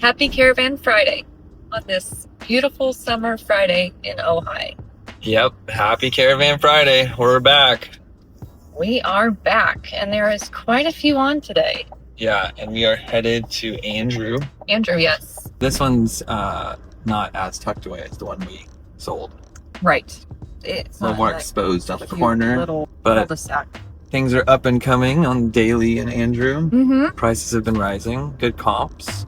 Happy Caravan Friday on this beautiful summer Friday in Ojai. Yep, happy Caravan Friday. We're back. We are back, and there is quite a few on today. Yeah, and we are headed to Andrew. Andrew, yes. This one's not as tucked away as the one we sold. Right. It's A little more exposed on the corner, little but cul-de-sac. things are up and coming on daily in Andrew. Mm-hmm. Prices have been rising. Good comps.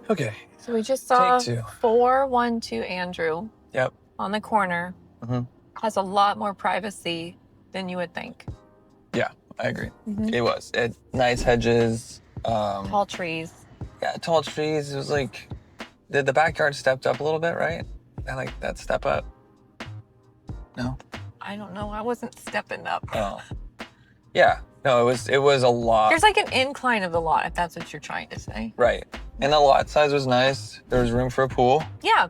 Okay. So we just saw Take two. 412 Andrew. Yep. On the corner. Mm-hmm. Has a lot more privacy than you would think. Yeah, I agree. Mm-hmm. It was. Nice hedges. Tall trees. Yeah, tall trees. It was like, the backyard stepped up a little bit, right? I like that step up. No? I don't know. I wasn't stepping up. Oh. Yeah. No, it was a lot. There's like an incline of the lot, if that's what you're trying to say. Right. And the lot size was nice. There was room for a pool. Yeah.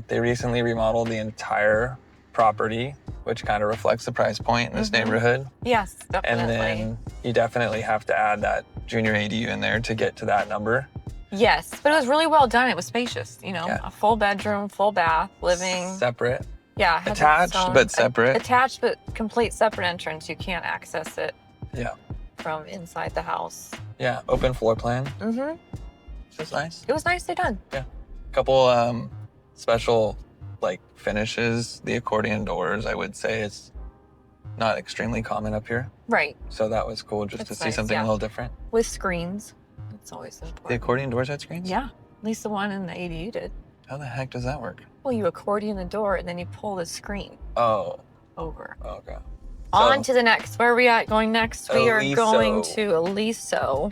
They recently remodeled the entire property, which kind of reflects the price point in this neighborhood. Yes, definitely. And then you definitely have to add that junior ADU in there to get to that number. Yes, but it was really well done. It was spacious, you know, Yeah. a full bedroom, full bath, living. Separate. Yeah. Has its Attached, own- but separate. Attached, but complete separate entrance. You can't access it Yeah. from inside the house. Yeah. Open floor plan. Mm-hmm. Which was nice. It was nicely done. Couple special like finishes. The accordion doors, I would say, is not extremely common up here. Right. So that was cool just That's to see nice, something yeah. a little different. With screens. That's always important. The accordion doors had screens? Yeah. At least the one in the ADU did. How the heck does that work? Well, you accordion the door and then you pull the screen Oh, over. okay. On to the next. Where are we at going next? We are Aliso. going to Aliso,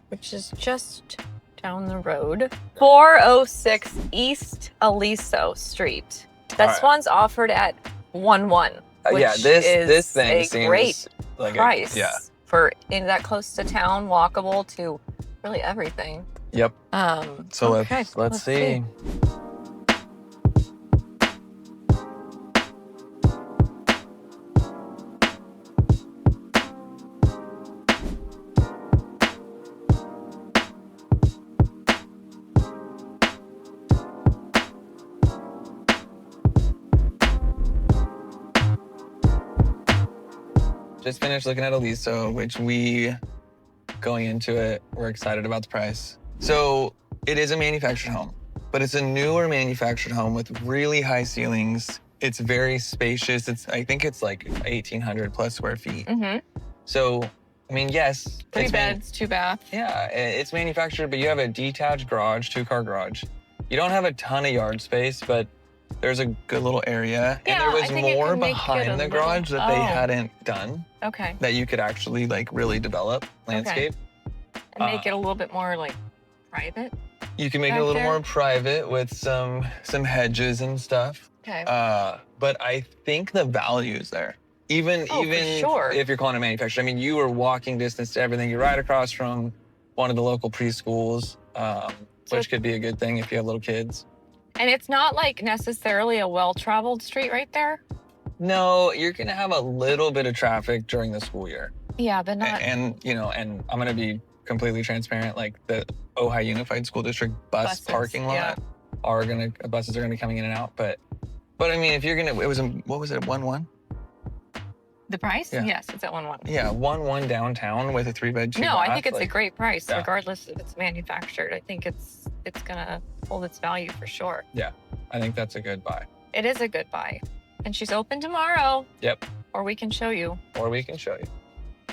which is just down the road. 406 East Aliso Street. This All right. one's offered at 1.1. Yeah, which this is thing a seems great like price yeah. for in that close to town, walkable to really everything. Yep. So okay, let's see. Just finished looking at Aliso, which going into it, we're excited about the price. So it is a manufactured home, but it's a newer manufactured home with really high ceilings. It's very spacious. I think it's like 1,800 plus square feet. Mm-hmm. So, I mean, yes. 3 beds, 2 baths. Yeah, it's manufactured, but you have a detached garage, 2-car garage. You don't have a ton of yard space, but there's a good little area. Yeah, and there I was think it more could make it behind a the little- garage that they Oh. hadn't done Okay. that you could actually like really develop landscape. And make it a little bit more like private. You can make it back a little there? more private with some hedges and stuff. Okay. But I think the value is there. Even Oh, for sure. if you're calling it manufactured, I mean, you are walking distance to everything. You're right across from one of the local preschools, which could be a good thing if you have little kids. And it's not like necessarily a well-traveled street right there. No, you're gonna have a little bit of traffic during the school year. Yeah, but not. And I'm gonna be completely transparent. Like the Ojai Unified School District bus parking lot buses are gonna be coming in and out. But I mean, if you're gonna, what was it, 1.1? The price? Yeah. Yes, it's at 1.1. Yeah, 1.1 downtown with a 3-bed, 2 No, bath. I think it's a great price, Yeah. regardless if it's manufactured. I think it's gonna hold its value for sure. I think that's a good buy. It is a good buy. And she's open tomorrow. Yep. Or we can show you. Or we can show you.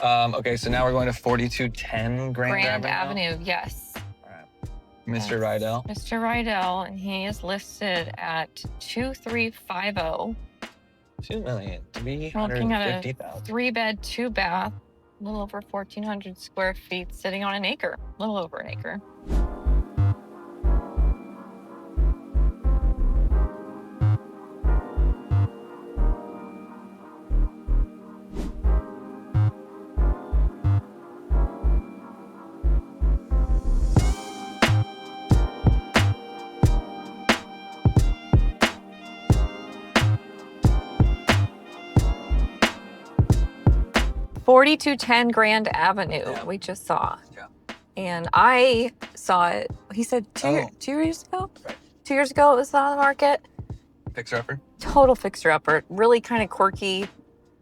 Okay, so now we're going to 4210 Grand Avenue, yes. All right. Mr. Rydell. Mr. Rydell, and he is listed at 2350. $2,350,000. 3-bed, 2-bath, a little over 1,400 square feet, sitting on an acre, a little over an acre. $4,210 Grand Avenue, Yeah. we just saw. Yeah. And I saw it, he said two years ago? Right. 2 years ago it was on the market. Fixer-upper? Total fixer-upper, really kind of quirky.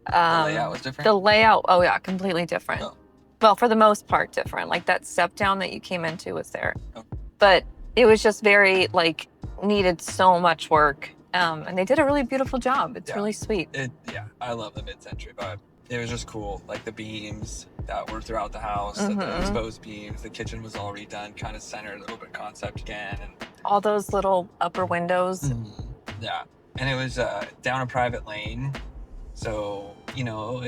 The layout was different? The layout, oh yeah, completely different. Oh. Well, for the most part, different. Like that step down that you came into was there. Oh. But it was just very, like, needed so much work. And they did a really beautiful job. It's really sweet. I love the mid-century vibe. It was just cool, like the beams that were throughout the house, the exposed beams. The kitchen was all redone, kind of centered, open concept again. And all those little upper windows. Yeah, and it was down a private lane. So, you know,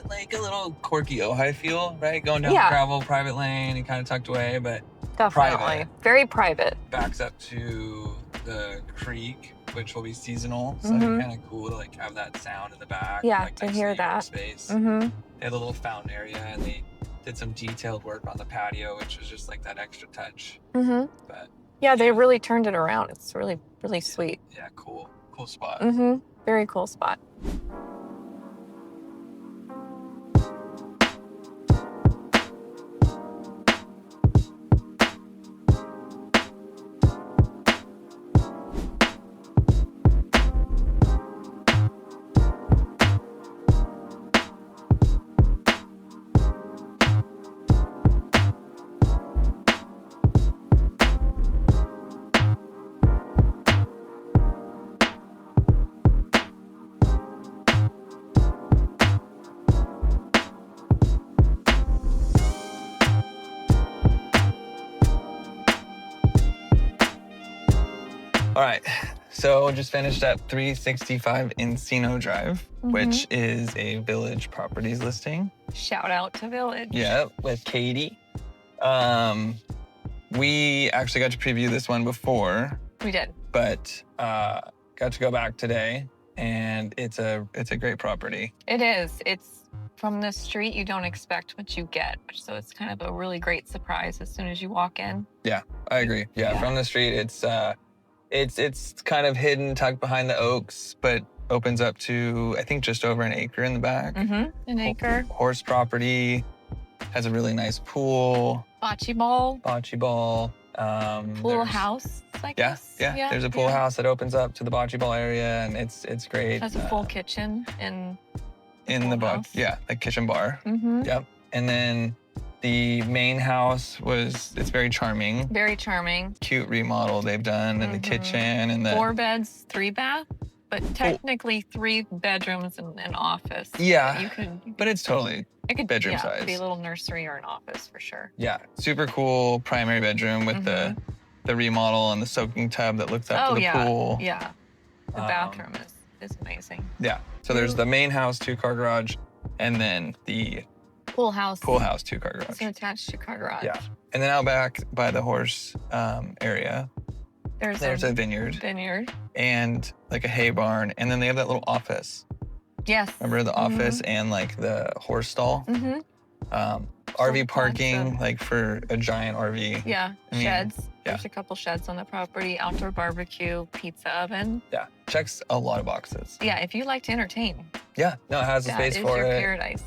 like a little quirky Ojai feel, right? Going down the gravel private lane and kind of tucked away, but definitely private. Very private. Backs up to the creek, which will be seasonal. So kind of cool to like have that sound in the back. Yeah, like, to hear that. Space. They had a little fountain area, and they did some detailed work on the patio, which was just like that extra touch. But yeah, they really turned it around. It's really, really sweet. Yeah, cool spot. Very cool spot. All right, so just finished at 365 Encino Drive, which is a Village Properties listing. Shout out to Village. Yeah, with Katie. We actually got to preview this one before. We did. But got to go back today, and it's a great property. It is. It's from the street, you don't expect what you get. So it's kind of a really great surprise as soon as you walk in. Yeah, I agree. Yeah. From the street, it's kind of hidden, tucked behind the oaks, but opens up to, I think, just over an acre in the back. An acre. Horse property, has a really nice pool. Bocce ball. Pool house, I guess. Yeah. There's a pool house that opens up to the bocce ball area, and it's great. It has a full kitchen in the house. Yeah, like kitchen bar. Yep. And then the main house it's very charming. Very charming. Cute remodel they've done in the kitchen and the 4 beds, 3 bath, but technically 3 bedrooms and an office. Yeah, but it's totally bedroom size. It could be a little nursery or an office for sure. Yeah, super cool primary bedroom with the remodel and the soaking tub that looks up to the pool. Yeah, the bathroom is amazing. Yeah, so there's the main house 2-car garage, and then the Pool house 2-car garage. It's an attached 2-car garage. Yeah. And then out back by the horse area, there's a vineyard. And like a hay barn. And then they have that little office. Yes. Remember the office and like the horse stall? RV parking, like for a giant RV. Yeah, sheds. There's a couple sheds on the property, outdoor barbecue, pizza oven. Yeah, checks a lot of boxes. Yeah, if you like to entertain. Yeah, no, it has the space for it. That is your paradise.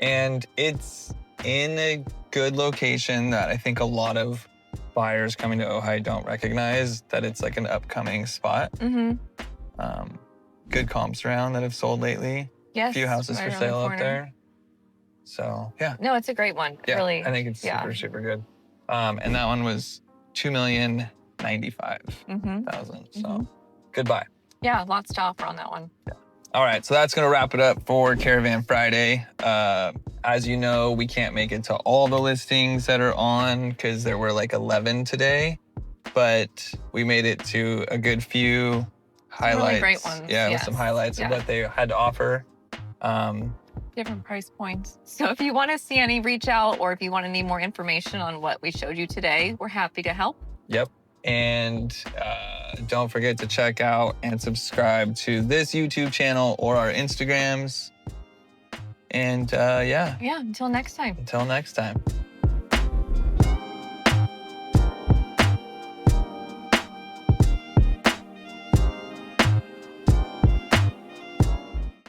And it's in a good location that I think a lot of buyers coming to Ojai don't recognize, that it's like an upcoming spot. Good comps around that have sold lately. Yes. A few houses for sale up there. So, yeah. No, it's a great one. Yeah, really. I think it's super, super good. And that one was $2,095,000. So, good buy. Yeah, lots to offer on that one. Yeah. All right, so that's gonna wrap it up for Caravan Friday. As you know, we can't make it to all the listings that are on because there were like 11 today, but we made it to a good few. highlights. Really great ones. Yeah, with some highlights of what they had to offer. Different price points. So if you want to see any, reach out, or if you want to need more information on what we showed you today, we're happy to help. Yep. And don't forget to check out and subscribe to this YouTube channel or our Instagrams. And yeah. Yeah, until next time. Until next time.